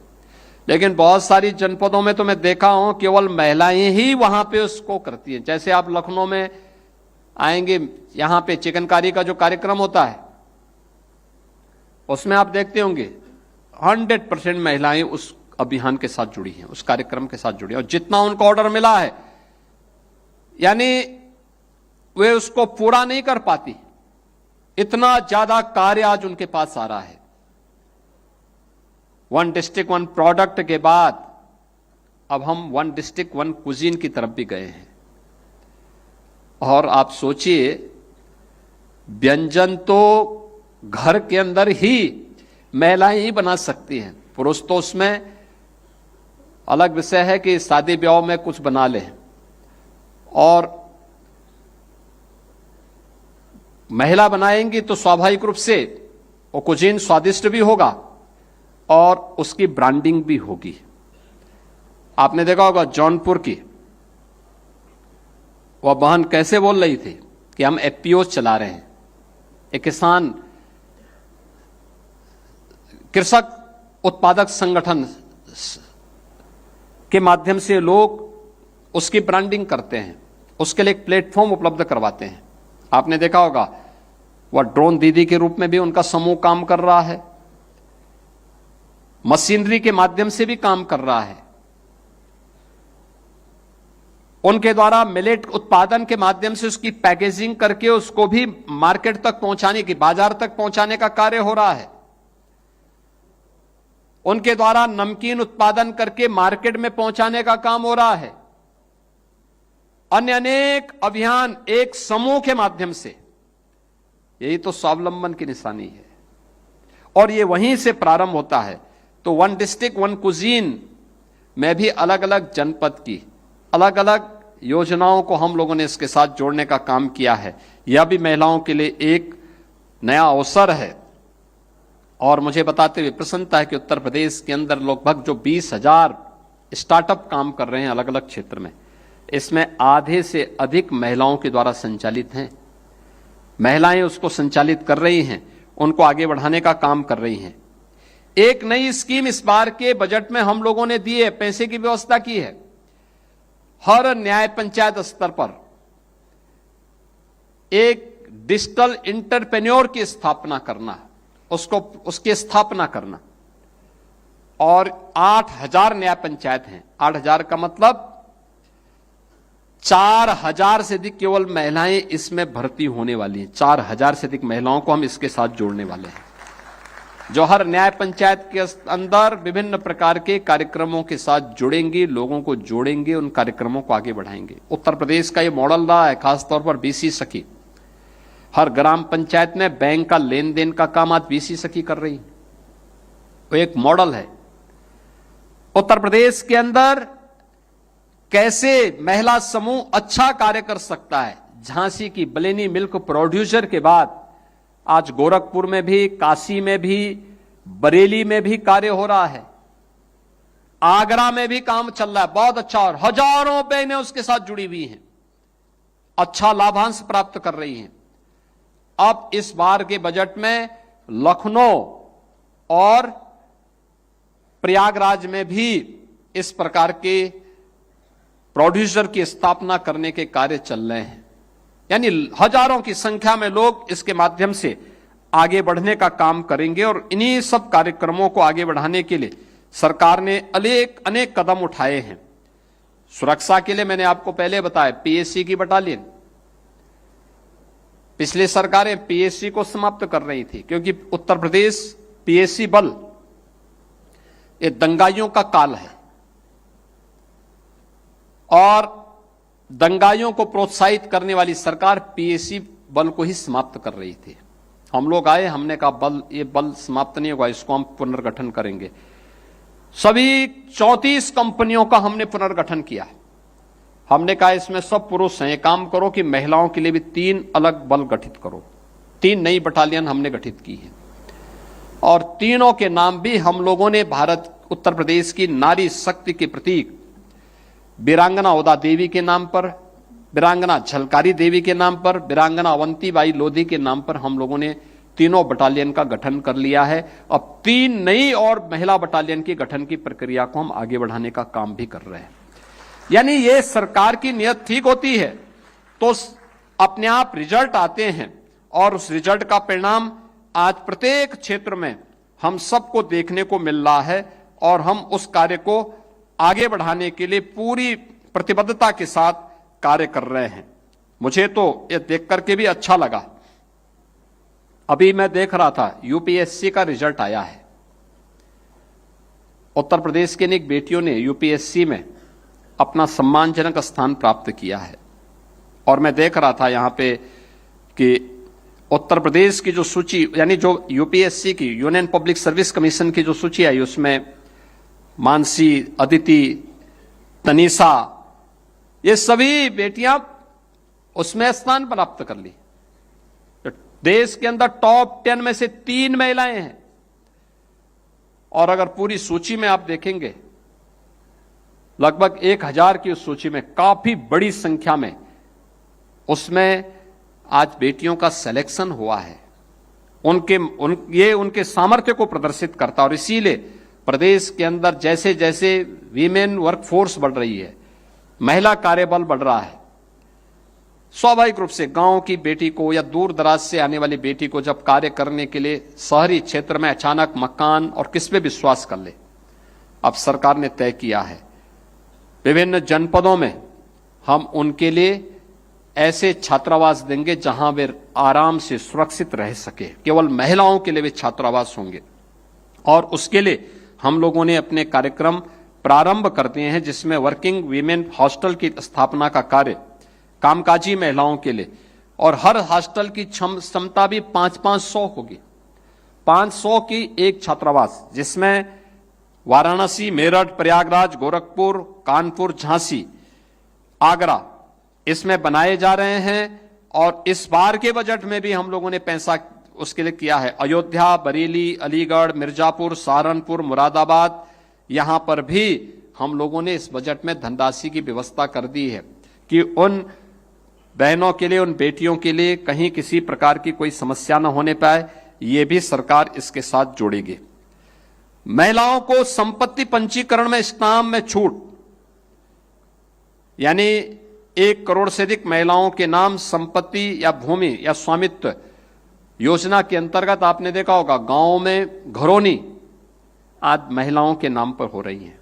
लेकिन बहुत सारी जनपदों में तो मैं देखा हूं केवल महिलाएं ही वहां पे उसको करती हैं। जैसे आप लखनऊ में आएंगे, यहां पे चिकनकारी का जो कार्यक्रम होता है उसमें आप देखते होंगे 100% महिलाएं उस अभियान के साथ जुड़ी हैं, उस कार्यक्रम के साथ जुड़ी हैं, और जितना उनको ऑर्डर मिला है यानी वे उसको पूरा नहीं कर पाती, इतना ज्यादा कार्य आज उनके पास आ रहा है। वन डिस्ट्रिक्ट वन प्रोडक्ट के बाद अब हम वन डिस्ट्रिक्ट वन कुजीन की तरफ भी गए हैं। और आप सोचिए, व्यंजन तो घर के अंदर ही महिलाएं ही बना सकती हैं, पुरुष तो उसमें अलग विषय है कि शादी ब्याह में कुछ बना ले, और महिला बनाएंगी तो स्वाभाविक रूप से वो कुजीन स्वादिष्ट भी होगा और उसकी ब्रांडिंग भी होगी। आपने देखा होगा जौनपुर की वह बहन कैसे बोल रही थी कि हम एफपीओ चला रहे हैं, एक किसान कृषक उत्पादक संगठन के माध्यम से लोग उसकी ब्रांडिंग करते हैं, उसके लिए एक प्लेटफॉर्म उपलब्ध करवाते हैं। आपने देखा होगा वह ड्रोन दीदी के रूप में भी उनका समूह काम कर रहा है, मशीनरी के माध्यम से भी काम कर रहा है, उनके द्वारा मिलेट उत्पादन के माध्यम से उसकी पैकेजिंग करके उसको भी मार्केट तक पहुंचाने की, बाजार तक पहुंचाने का कार्य हो रहा है। उनके द्वारा नमकीन उत्पादन करके मार्केट में पहुंचाने का काम हो रहा है। अन्य अनेक अभियान एक समूह के माध्यम से, यही तो स्वावलंबन की निशानी है, और ये वहीं से प्रारंभ होता है। तो वन डिस्ट्रिक्ट वन कुजीन में भी अलग अलग जनपद की अलग अलग योजनाओं को हम लोगों ने इसके साथ जोड़ने का काम किया है। यह भी महिलाओं के लिए एक नया अवसर है, और मुझे बताते हुए प्रसन्नता है कि उत्तर प्रदेश के अंदर लगभग जो 20,000 स्टार्टअप काम कर रहे हैं अलग अलग क्षेत्र में, इसमें आधे से अधिक महिलाओं के द्वारा संचालित हैं। महिलाएं उसको संचालित कर रही हैं, उनको आगे बढ़ाने का काम कर रही हैं। एक नई स्कीम इस बार के बजट में हम लोगों ने दी है, पैसे की व्यवस्था की है। हर न्याय पंचायत स्तर पर एक डिजिटल इंटरप्रेन्योर की स्थापना करना, उसकी स्थापना करना, और 8,000 न्याय पंचायत हैं। 8,000 का मतलब 4,000 से अधिक केवल महिलाएं इसमें भर्ती होने वाली हैं। 4,000 से अधिक महिलाओं को हम इसके साथ जोड़ने वाले हैं, जो हर न्याय पंचायत के अंदर विभिन्न प्रकार के कार्यक्रमों के साथ जुड़ेंगे, लोगों को जोड़ेंगे, उन कार्यक्रमों को आगे बढ़ाएंगे। उत्तर प्रदेश का ये मॉडल रहा है, खासतौर पर बीसी सखी। हर ग्राम पंचायत में बैंक का लेन देन का काम आज बीसी सखी कर रही है, वो एक मॉडल है। उत्तर प्रदेश के अंदर कैसे महिला समूह अच्छा कार्य कर सकता है। झांसी की बलेनी मिल्क प्रोड्यूसर के बाद आज गोरखपुर में भी, काशी में भी, बरेली में भी कार्य हो रहा है, आगरा में भी काम चल रहा है, बहुत अच्छा, और हजारों बहनें उसके साथ जुड़ी हुई हैं, अच्छा लाभांश प्राप्त कर रही हैं। अब इस बार के बजट में लखनऊ और प्रयागराज में भी इस प्रकार के प्रोड्यूसर की स्थापना करने के कार्य चल रहे हैं, यानी हजारों की संख्या में लोग इसके माध्यम से आगे बढ़ने का काम करेंगे। और इन्हीं सब कार्यक्रमों को आगे बढ़ाने के लिए सरकार ने अनेक अनेक कदम उठाए हैं। सुरक्षा के लिए मैंने आपको पहले बताया, पीएससी की बटालियन, पिछली सरकारें पीएससी को समाप्त कर रही थी, क्योंकि उत्तर प्रदेश पीएससी बल ये दंगाइयों का काल है और दंगाइयों को प्रोत्साहित करने वाली सरकार पीएससी बल को ही समाप्त कर रही थी। हम लोग आए, हमने कहा ये बल समाप्त नहीं होगा, इसको हम पुनर्गठन करेंगे। सभी 34 कंपनियों का हमने पुनर्गठन किया। हमने कहा इसमें सब पुरुष हैं, काम करो कि महिलाओं के लिए भी 3 अलग बल गठित करो। 3 नई बटालियन हमने गठित की है और तीनों के नाम भी हम लोगों ने उत्तर प्रदेश की नारी शक्ति के प्रतीक वीरांगना ओदा देवी के नाम पर, वीरांगना झलकारी देवी के नाम पर, वीरांगना अवंतीबाई लोधी के नाम पर हम लोगों ने तीनों बटालियन का गठन कर लिया है। अब 3 नई और महिला बटालियन के गठन की प्रक्रिया को हम आगे बढ़ाने का काम भी कर रहे हैं। यानी ये सरकार की नीयत ठीक होती है तो अपने आप रिजल्ट आते हैं और उस रिजल्ट का परिणाम आज प्रत्येक क्षेत्र में हम सबको देखने को मिल रहा है और हम उस कार्य को आगे बढ़ाने के लिए पूरी प्रतिबद्धता के साथ कार्य कर रहे हैं। मुझे तो ये देख करके भी अच्छा लगा। अभी मैं देख रहा था यूपीएससी का रिजल्ट आया है। उत्तर प्रदेश के अनेक बेटियों ने यूपीएससी में अपना सम्मानजनक स्थान प्राप्त किया है और मैं देख रहा था यहां पे कि उत्तर प्रदेश की जो सूची, यानी जो यूपीएससी की यूनियन पब्लिक सर्विस कमीशन की जो सूची आई, उसमें मानसी, अदिति, तनीषा, ये सभी बेटियां उसमें स्थान प्राप्त कर ली। देश के अंदर टॉप 10 में से 3 महिलाएं हैं और अगर पूरी सूची में आप देखेंगे लगभग 1000 की उस सूची में काफी बड़ी संख्या में उसमें आज बेटियों का सिलेक्शन हुआ है। ये उनके सामर्थ्य को प्रदर्शित करता और इसीलिए प्रदेश के अंदर जैसे जैसे वीमेन वर्कफोर्स बढ़ रही है, महिला कार्यबल बढ़ रहा है, स्वाभाविक रूप से गांव की बेटी को या दूर दराज से आने वाली बेटी को जब कार्य करने के लिए शहरी क्षेत्र में अचानक मकान और किस पे विश्वास कर ले, अब सरकार ने तय किया है विभिन्न जनपदों में हम उनके लिए ऐसे छात्रावास देंगे जहां वे आराम से सुरक्षित रह सके। केवल महिलाओं के लिए वे छात्रावास होंगे और उसके लिए हम लोगों ने अपने कार्यक्रम प्रारंभ कर दिए हैं, जिसमें वर्किंग वीमेन हॉस्टल की स्थापना का कार्य कामकाजी महिलाओं के लिए, और हर हॉस्टल की क्षमता भी 500 होगी। 500 की एक छात्रावास, जिसमें वाराणसी, मेरठ, प्रयागराज, गोरखपुर, कानपुर, झांसी, आगरा इसमें बनाए जा रहे हैं। और इस बार के बजट में भी हम लोगों ने पैसा उसके लिए किया है। अयोध्या, बरेली, अलीगढ़, मिर्जापुर, सहारनपुर, मुरादाबाद, यहां पर भी हम लोगों ने इस बजट में धनराशि की व्यवस्था कर दी है कि उन बहनों के लिए, उन बेटियों के लिए कहीं किसी प्रकार की कोई समस्या न होने पाए, ये भी सरकार इसके साथ जोड़ेगी। महिलाओं को संपत्ति पंजीकरण में स्टाम्प में छूट, यानी 1 करोड़ से अधिक महिलाओं के नाम संपत्ति या भूमि या स्वामित्व योजना के अंतर्गत आपने देखा होगा गांवों में घरौनी आज महिलाओं के नाम पर हो रही है।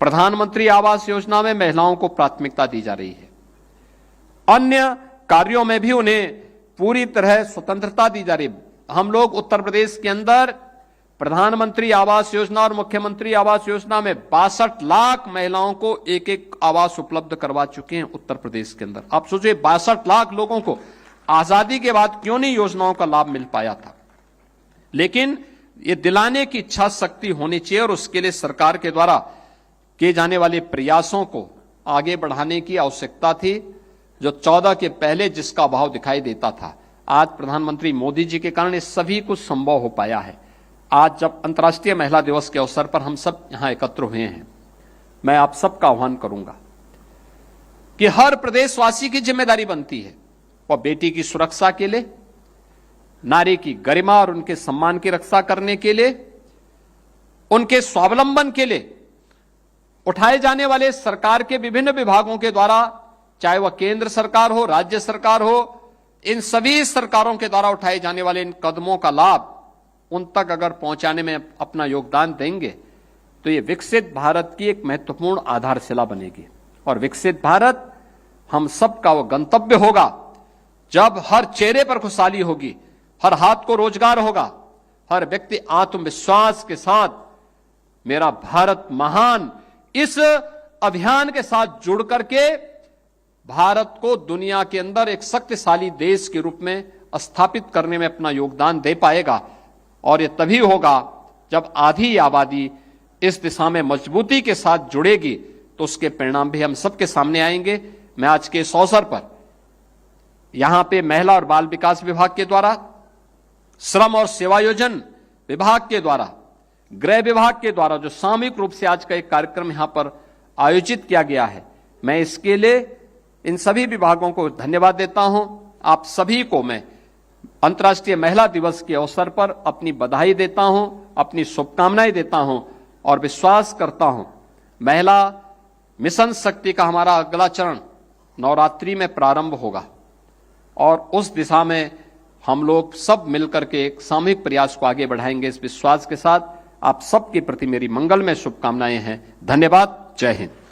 प्रधानमंत्री आवास योजना में महिलाओं को प्राथमिकता दी जा रही है। अन्य कार्यों में भी उन्हें पूरी तरह स्वतंत्रता दी जा रही है। हम लोग उत्तर प्रदेश के अंदर प्रधानमंत्री आवास योजना और मुख्यमंत्री आवास योजना में 62 लाख महिलाओं को एक एक आवास उपलब्ध करवा चुके हैं उत्तर प्रदेश के अंदर। आप सोचिए 62 लाख लोगों को आजादी के बाद क्यों नहीं योजनाओं का लाभ मिल पाया था, लेकिन ये दिलाने की इच्छा शक्ति होनी चाहिए और उसके लिए सरकार के द्वारा किए जाने वाले प्रयासों को आगे बढ़ाने की आवश्यकता थी। जो 14 के पहले जिसका अभाव दिखाई देता था, आज प्रधानमंत्री मोदी जी के कारण ये सभी कुछ संभव हो पाया है। आज जब अंतर्राष्ट्रीय महिला दिवस के अवसर पर हम सब यहां एकत्र हुए हैं, मैं आप सबका आह्वान करूंगा कि हर प्रदेशवासी की जिम्मेदारी बनती है वह बेटी की सुरक्षा के लिए, नारी की गरिमा और उनके सम्मान की रक्षा करने के लिए, उनके स्वावलंबन के लिए उठाए जाने वाले सरकार के विभिन्न विभागों के द्वारा, चाहे वह केंद्र सरकार हो, राज्य सरकार हो, इन सभी सरकारों के द्वारा उठाए जाने वाले इन कदमों का लाभ उन तक अगर पहुंचाने में अपना योगदान देंगे तो ये विकसित भारत की एक महत्वपूर्ण आधारशिला बनेगी। और विकसित भारत हम सबका वो गंतव्य होगा जब हर चेहरे पर खुशहाली होगी, हर हाथ को रोजगार होगा, हर व्यक्ति आत्मविश्वास के साथ मेरा भारत महान इस अभियान के साथ जुड़ करके भारत को दुनिया के अंदर एक शक्तिशाली देश के रूप में स्थापित करने में अपना योगदान दे पाएगा। और यह तभी होगा जब आधी आबादी इस दिशा में मजबूती के साथ जुड़ेगी, तो उसके परिणाम भी हम सबके सामने आएंगे। मैं आज के इस अवसर पर यहां पे महिला और बाल विकास विभाग के द्वारा, श्रम और सेवायोजन विभाग के द्वारा, गृह विभाग के द्वारा जो सामूहिक रूप से आज का एक कार्यक्रम यहां पर आयोजित किया गया है, मैं इसके लिए इन सभी विभागों को धन्यवाद देता हूं। आप सभी को मैं अंतर्राष्ट्रीय महिला दिवस के अवसर पर अपनी बधाई देता हूं, अपनी शुभकामनाएं देता हूं और विश्वास करता हूं महिला मिशन शक्ति का हमारा अगला चरण नवरात्रि में प्रारंभ होगा और उस दिशा में हम लोग सब मिलकर के एक सामूहिक प्रयास को आगे बढ़ाएंगे। इस विश्वास के साथ आप सबके प्रति मेरी मंगलमय शुभकामनाएं हैं। धन्यवाद। जय हिंद।